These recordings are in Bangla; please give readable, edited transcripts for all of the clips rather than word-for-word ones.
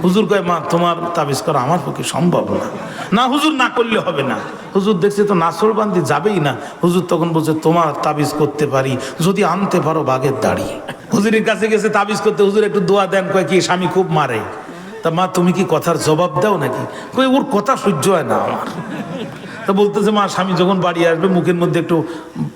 হুজুর কয় মা তোমার তাবিজ করা আমার পক্ষে সম্ভব না। না হুজুর, না করলে হবে না। হুজুর দেখছে তো নাসরবান্দি যাবেই না। হুজুর তখন বলছে তোমার তাবিজ করতে পারি যদি আনতে পারো বাঘের দাড়ি। হুজুরের কাছে গেছে তাবিজ করতে, হুজুর একটু দোয়া দেন। কয় কি স্বামী খুব মারে। তা মা তুমি কি কথার জবাব দাও নাকি? কই ওর কথা সহ্য হয় না আমার। তা বলতেছে মা স্বামী যখন বাড়ি আসবে মুখের মধ্যে একটু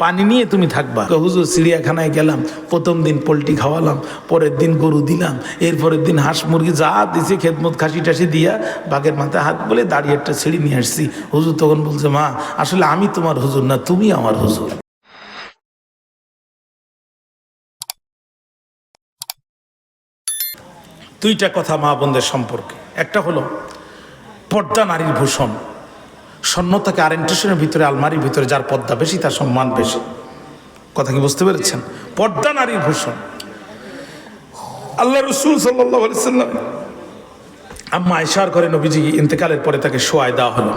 পানি নিয়ে তুমি থাকবা। হুজুর চিড়িয়াখানায় গেলাম, প্রথম দিন পোলট্রি খাওয়ালাম, পরের দিন গরু দিলাম, এরপরের দিন হাঁস মুরগি যা দিছে খেদমত খাসি টাসি দিয়া বাঘের মাথায় হাত বলে দাঁড়িয়ে একটা ছিঁড়ি নিয়ে আসছি। হুজুর তখন বলছে মা আসলে আমি তোমার হুজুর না, তুমি আমার হুজুর। দুইটা কথা মা বোনদের সম্পর্কে। একটা হলো পর্দা নারীর ভূষণ। স্বর্ণতাকে আরেন্টেশনের ভিতরে, আলমারির ভিতরে যার পর্দা বেশি তার সম্মান বেশি। কথা কি বুঝতে পেরেছেন? পর্দা নারীর ভূষণ। আল্লাহ রসুল সাল্লাল্লাহু আলাইহি সাল্লাম আম্মা আয়েশার ঘরে নবীজি ইন্তেকালের পরে তাকে শোয়ায় দেওয়া হলো।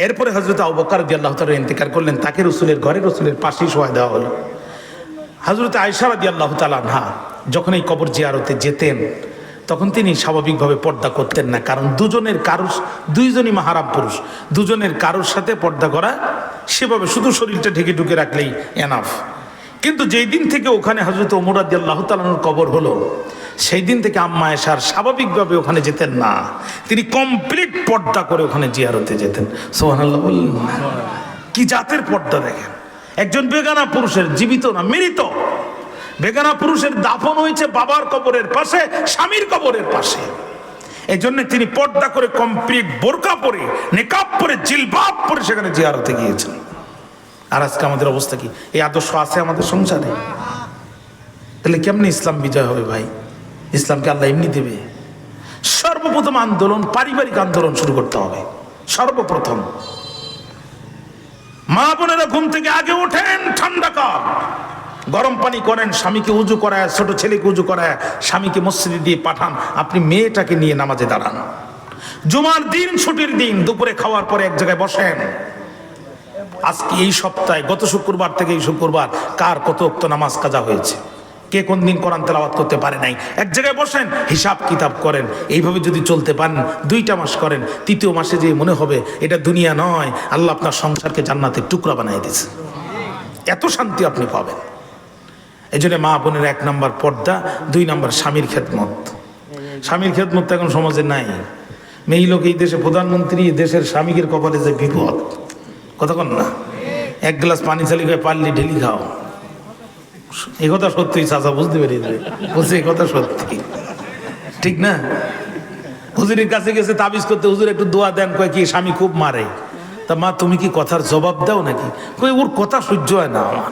এরপরে হযরত আবু বকর রাদিয়াল্লাহু তাআলা ইন্তেকাল করলেন, তাকে রসুলের ঘরে রসুলের পাশেই শোয়ায় দেওয়া হলো। হযরত আয়েশা রাদিয়াল্লাহু তাআলা আনহা যখন এই কবর জিয়ারতে যেতেন তখন তিনি স্বাভাবিকভাবে পর্দা করতেন না, কারণ দুইজনই মাহারাম পুরুষ, দুজনের কারোর সাথে পর্দা করা সেভাবে শুধু শরীরটা ঢেকে ঢুকে রাখলেই এনাফ। কিন্তু যেই দিন থেকে ওখানে হযরত ওমর রাদিয়াল্লাহু তাআলার কবর হলো সেই দিন থেকে আম্মা আয়েশার স্বাভাবিকভাবে ওখানে যেতেন না, তিনি কমপ্লিট পর্দা করে ওখানে জিয়ারতে যেতেন। সুবহানাল্লাহ বললেন। কি জাতের পর্দা দেখেন! একজন বেগানা পুরুষের, জীবিত না মৃত বেগানা পুরুষের দাফন হয়েছে বাবার কবরের পাশে, স্বামীর কবরের পাশে। এই জন্য তিনি পর্দা করে কমপ্লিট বোরকা পরে, নেকাব পরে, জিলবাব পরে সেখানে জিয়ারতে গিয়েছেন। আর আজকে আমাদের অবস্থা কি? এই আদর্শ আছে আমাদের সংসারে? তাহলে কেমনে ইসলাম বিজয় হবে ভাই? ইসলামকে আল্লাহ এমনি দেবে? সর্বপ্রথম আন্দোলন, পারিবারিক আন্দোলন শুরু করতে হবে। সর্বপ্রথম মা বোনেরা ঘুম থেকে আগে ওঠেন, ঠান্ডা কাল, গরম পানি করেন, স্বামীকে উজু করায়, ছোট ছেলেকে উজু করায় স্বামীকে মসজিদে দিয়ে পাঠান, আপনি মেয়েটাকে নিয়ে নামাজে দাঁড়ান। জুমার দিন, ছুটির দিন, দুপুরে খাওয়ার পরে এক জায়গায় বসেন। আজকে এই সপ্তাহে, গত শুক্রবার থেকে এই শুক্রবার কার কত ওয়াক্ত নামাজ কাজা হয়েছে, কে কোন দিন কোরআন তেলাওয়াত করতে পারে নাই, এক জায়গায় বসেন, হিসাব কিতাব করেন। এইভাবে যদি চলতে পারেন, 2টা মাস করেন, 3য় মাসে যে মনে হবে এটা দুনিয়া নয়, আল্লাহ আপনার সংসারকে জান্নাতের টুকরা বানিয়ে দিয়েছে। এত শান্তি আপনি পাবেন। এই জন্য মা বোনের 1 নম্বর পর্দা, 2 নম্বর স্বামীর খেদমত। স্বামীর খেদমত তো এখন সমাজে নাই। মেয়ে লোক এই দেশে প্রধানমন্ত্রী, দেশের স্বামীকের কপালে যে বিপদ, কতক্ষণ না 1 গ্লাস পানি চালি খায়, পারলি ঢেলি খাও। এই কথা সত্যি, চাচা বুঝতে পেরেছে, বলছে এই কথা সত্যি, ঠিক না? হুজুরের কাছে গেছে তাবিজ করতে, হুজুর একটু দোয়া দেন। কয় কি স্বামী খুব মারে। তা মা তুমি কি কথার জবাব দাও নাকি? কই ওর কথা সহ্য হয় না আমার।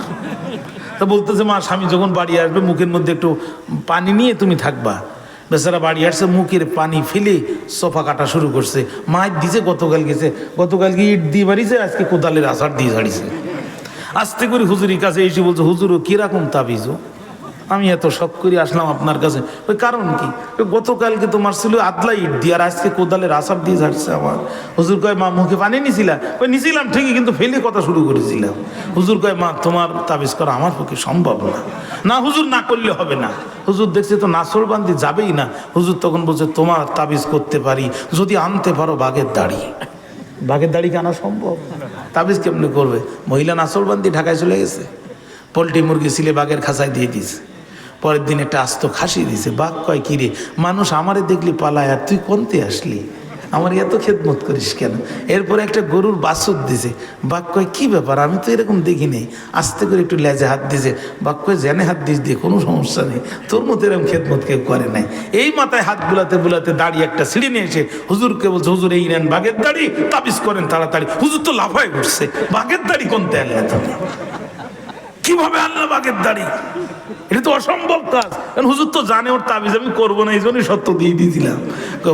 তা বলতেছে মা স্বামী যখন বাড়ি আসবে মুখের মধ্যে একটু পানি নিয়ে তুমি থাকবা। বেচারা বাড়ি আসছে, মুখের পানি ফেলে সোফা কাটা শুরু করছে। মা দিছে, গতকাল গেছে, গতকালকে ইট দিয়ে বাড়িছে, আজকে কোদালের আছাড় দিয়ে ঝাড়িছে। আস্তে করে হুজুরের কাছে এসে বলছে হুজুরও কিরকম তাবিজও, আমি এত শখ করে আসলাম আপনার কাছে। ওই কারণ কি? গতকালকে তোমার ছিল আদলা ইট দিয়ে, আর আজকে কোদালের আছাড় দিয়ে ঝাড়ছে আমার। হুজুর কয় মা মুখে পানি নিছিলা? ওই নিছিলাম ঠিকই, কিন্তু ফেলে কথা শুরু করেছিলাম। হুজুর কয় মা তোমার তাবিজ করা আমার পক্ষে সম্ভব না। না হুজুর, না করলে হবে না। হুজুর দেখছে তো নাসরবান্দি যাবেই না। হুজুর তখন বলছে তোমার তাবিজ করতে পারি যদি আনতে পারো বাঘের দাড়ি। বাঘের দাড়ি কি আনা সম্ভব? তাবিজ কেমনে করবে? মহিলা নাসরবান্দি ঢাকায় চলে গেছে, পোলট্রি মুরগি ছিলে বাঘের খাঁচায় দিয়ে দিয়েছে। পরের দিন একটা আস্ত খাসি দিয়েছে। বাঘ কয় কি রে, মানুষ আমারে দেখলি পালায়, আর তুই কোনতে আসলি, আমার এত খেদমত করিস কেন? এরপরে একটা গরুর বাছুর দিছে। বাঘ কয় কি ব্যাপার, আমি তো এরকম দেখি নেই। আস্তে করে একটু লেজে হাত দিছে। বাঘ কয় জেনে হাত দিস দিয়ে কোনো সমস্যা নেই, তোর মতো এরকম খেদমত কেউ করে নাই। এই মাথায় হাত বুলাতে বুলাতে দাড়ি একটা ছিঁড়ে নিয়ে এসে হুজুরকে বলছে হুজুর এই নেন বাঘের দাড়ি, তাবিজ করেন তাড়াতাড়ি। হুজুর তো লাফায় উঠছে, বাঘের দাড়ি কোনতে আনলে তুমি? কিভাবে আনলা বাঘের দাড়ি? এটা তো অসম্ভব কাজ। কারণ হুজুর তো জানে ওর তাবিজ আমি করবো না, এই জন্যই সত্য দিয়ে দিয়েছিলাম।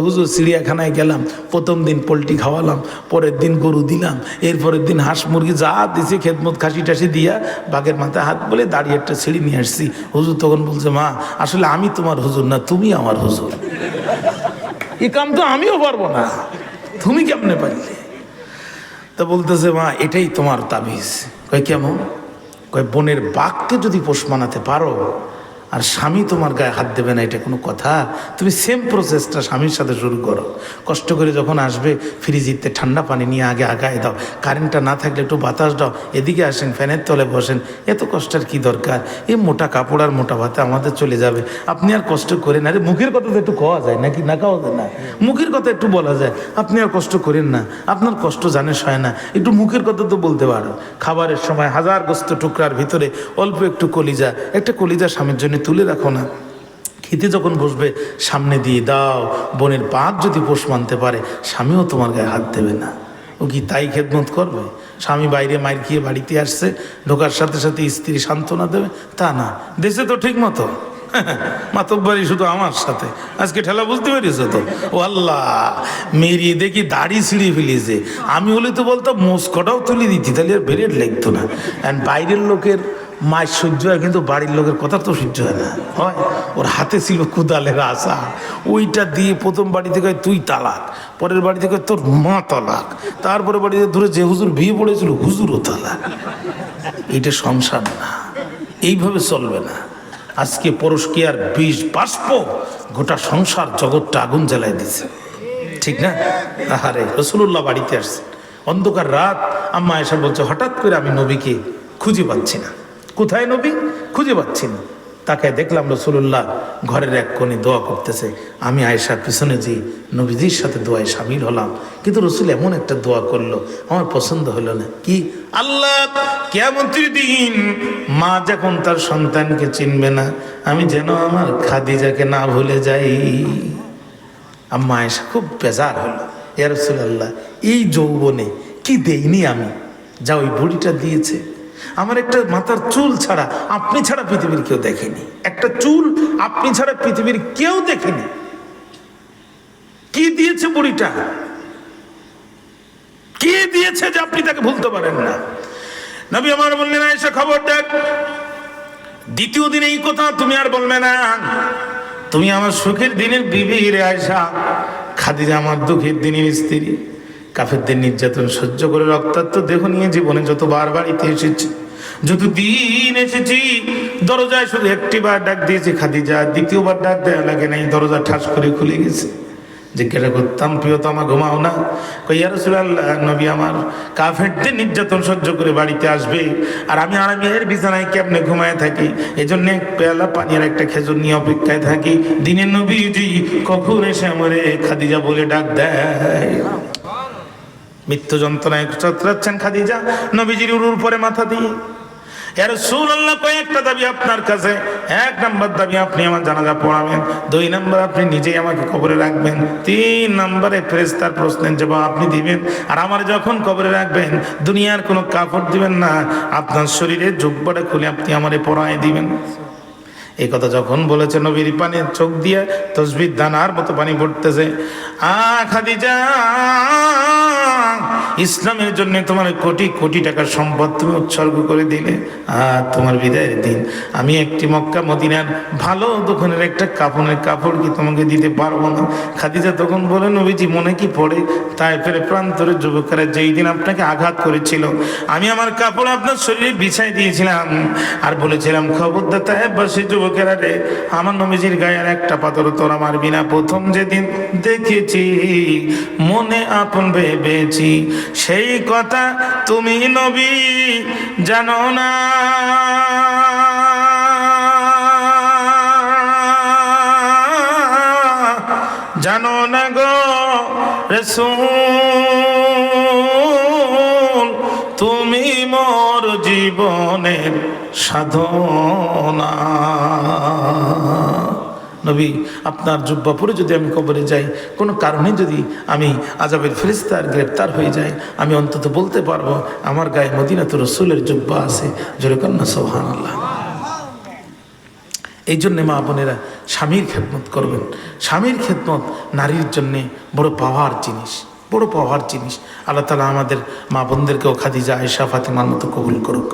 হুজুর চিড়িয়াখানায় গেলাম, প্রথম দিন পোলট্রি খাওয়ালাম, পরের দিন গরু দিলাম, এরপরের দিন হাঁস মুরগি যা দিছে খেদমত খাসি টাসি দিয়া বাঘের মাথায় হাত বলে দাঁড়িয়ে একটা ছিঁড়ি নিয়ে আসছি। হুজুর তখন বলছে মা আসলে আমি তোমার হুজুর না, তুমি আমার হুজুর। এই কাম তো আমিও পারবো না, তুমি কেমনে পারলে? তা বলতেছে মা এটাই তোমার তাবিজ। কয় কেমন? কয় বোনের বাঘকে যদি পোষ মানাতে পারো আর স্বামী তোমার গায়ে হাত দেবে না, এটা কোনো কথা? তুমি সেম প্রসেসটা স্বামীর সাথে শুরু করো। কষ্ট করে যখন আসবে ফ্রিজিতে ঠান্ডা পানি নিয়ে আগে আগায় দাও, কারেন্টটা না থাকলে একটু বাতাস দাও, এদিকে আসেন, ফ্যানের তলে বসেন, এত কষ্টের কি দরকার? এই মোটা কাপড় আর মোটা ভাতে আমাদের চলে যাবে, আপনি আর কষ্ট করেন। আরে মুখের কথা তো একটু খাওয়া যায় নাকি? না খাওয়া যায় না, মুখের কথা একটু বলা যায়, আপনি আর কষ্ট করেন না, আপনার কষ্ট জানে সয় না, একটু মুখের কথা তো বলতে পারো। খাবারের সময় হাজার গোস্ত টুকরার ভিতরে অল্প একটু কলিজা, একটা কলিজা স্বামীর জন্য তুলে রাখো না। খেতে যখন বসবে সামনে দিয়ে দাও। বোনের পাত যদি পোষ মানতে পারে, স্বামীও তোমার গায়ে হাত দেবে না। ও কি তাই খেদমত করবে? স্বামী বাইরে মাইর খেয়ে বাড়িতে আসছে, ঢোকার সাথে সাথে স্ত্রী সান্ত্বনা দেবে? তা না, দেশে তো ঠিক মতো মাতব্বারি শুধু আমার সাথে। আজকে ঠেলা বুঝতে পেরেছ তো? ও আল্লাহ, মেরিয়ে দেখি দাড়ি ছিঁড়ে ফেলেছে। আমি হলে তো বলতাম মোস্কটাও তুলে দিতি, তাহলে আর বেরেট লাগতো না। অ্যান্ড বাইরের লোকের মায়ের সহ্য হয়, কিন্তু বাড়ির লোকের কথা তো সহ্য হয় না। হয়, ওর হাতে ছিল কুদালের আশা, ওইটা দিয়ে প্রথম বাড়ি থেকে তুই তালাক, পরের বাড়ি থেকে তোর মা তালাক, তারপরে বাড়িতে ধরে যে হুজুর বিয়ে পড়েছিল হুজুরও তালাক। এইটা সংসার না, এইভাবে চলবে না। আজকে পরশকে আর বিষ বাষ্প গোটা সংসার জগৎটা আগুন জ্বালায় দিছে, ঠিক না? আহারে, রাসূলুল্লাহ বাড়িতে আসছে, অন্ধকার রাত। আম্মা আয়েশা বলছে, হঠাৎ করে আমি নবীকে খুঁজে পাচ্ছি না। কোথায় নবী? খুঁজে পাচ্ছি না। তাকে দেখলাম রাসূলুল্লাহ ঘরের এক কোণে দোয়া করতেছে। আমি আয়েশার পিছনে যে নবীজির সাথে দোয়ায় সামিল হলাম, কিন্তু রসুল এমন একটা দোয়া করলো আমার পছন্দ হলো না। কি? আল্লাহ, কিয়ামতের দিন মা যখন তার সন্তানকে চিনবে না, আমি যেন আমার খাদিজাকে না ভুলে যাই। আম্মা আয়েশা খুব বেজার হলো, ইয়া রাসূলুল্লাহ, এই যৌবনে কি দেইনি আমি, যা ওই বুড়িটা দিয়েছে। আমার একটা মাথার চুল ছাড়া আপনি ছাড়া পৃথিবীর কেউ দেখেনি, একটা চুল আপনি ছাড়া পৃথিবীর কেউ দেখেনি। কি দিয়েছে বুড়িটা? কি দিয়েছে যে আপনি তাকে ভুলতে পারেন না? নবী আমার বললেন, আয়েশা খবরদার, দ্বিতীয় দিন এই কথা তুমি আর বলবে না। তুমি আমার সুখের দিনের বিবি রে আয়েশা, খাদিজা আমার দুঃখের দিনের স্ত্রী। কাফেরদের নির্যাতন সহ্য করে রক্তাক্ত দেহ নিয়ে জীবনে যতবার বাড়িতে এসেছি, যতদিন এসেছি, দরজায় শুধু একটি বার ডাক দিয়েছি খাদিজা, দ্বিতীয়বার ডাক দেওয়া লাগে নাই, দরজা ঠাস করে খুলে গেছে। জিজ্ঞাসা করতাম, প্রিয়তমা ঘুমাও না? কই, ইয়া রাসূলুল্লাহ, নবী আমার কাফেরদের নির্যাতন সহ্য করে বাড়িতে আসবে, আর আমি আরামের বিছানায় কেমনে ঘুমায় থাকি, এজন্য এক পেয়ালা পানি আর একটা খেজুর নিয়ে অপেক্ষায় থাকি, দিনের নবীজি কখন এসে আমারে খাদিজা বলে ডাক দেয়। মৃত্যু যন্ত্রণায় চতরাচ্ছেন খাদিজা নবীজির উরুর পরে মাথা দিয়ে। ইয়া রাসূলুল্লাহ, কয়েকটা দাবি আপনার কাছে। এক নাম্বার দাবি, আপনি আমার জানাজা পড়াবেন। 2 নাম্বার, আপনি নিজেই আমাকে কবরে রাখবেন। 3 নাম্বারে ফেরেশতার প্রশ্নের জবাব আপনি দিবেন। আর আমার যখন কবরে রাখবেন, দুনিয়ার কোনো কাপড় দিবেন না, আপনার শরীরের জুব্বাটা খুলে আপনি আমারে পরায় দিবেন। এই কথা যখন বলেছে, নবীর পানি চোখ দিয়ে তসবির দানার মতো পানি পড়তেছে। খাদিজা, ইসলামের জন্য তোমার কোটি কোটি টাকার সম্পদ তুমি উৎসর্গ করে দিলে, আর তোমার বিদায়ের দিন আমি একটি মক্কা মদিনার ভালো দোকানের একটা কাপড়ের কাপড় কি তোমাকে দিতে পারবো না? খাদিজা তখন বলে, নবীজি মনে কি পড়ে তায়েফের প্রান্তরের যুবকেরা যেই দিন আপনাকে আঘাত করেছিল, আমি আমার কাপড় আপনার শরীরে বিছাই দিয়েছিলাম আর বলেছিলাম, খবরদার তায়েফবাসী যুবকেরা রে, আমার নবীজির গায়ে আর একটা পাথর তোরা মারবি না। প্রথম যেদিন দেখেছি মনে আপন ভেবেছি, সেই কথা তুমি নবী জানো না। জানো না গো রাসূল, তুমি মোর জীবনের সাধনা। নবী, আপনার জুব্বা পরে যদি আমি কবরে যাই, কোনো কারণে যদি আমি আযাবের ফেরেশতার গ্রেপ্তার হয়ে যাই, আমি অন্তত বলতে পারবো আমার গায়ে মদিনাতুর রাসূলের জুব্বা আছে। জোরে কন্যা সুবহানাল্লাহ। এই জন্যে মা বোনেরা স্বামীর খেদমত করবেন। স্বামীর খেদমত নারীর জন্যে বড় পাওয়ার জিনিস, বড় পাওয়ার জিনিস। আল্লাহ তাআলা আমাদের মা বোনদেরকেও খাদিজা, আয়েশা, ফাতেমার মতো কবুল করুক।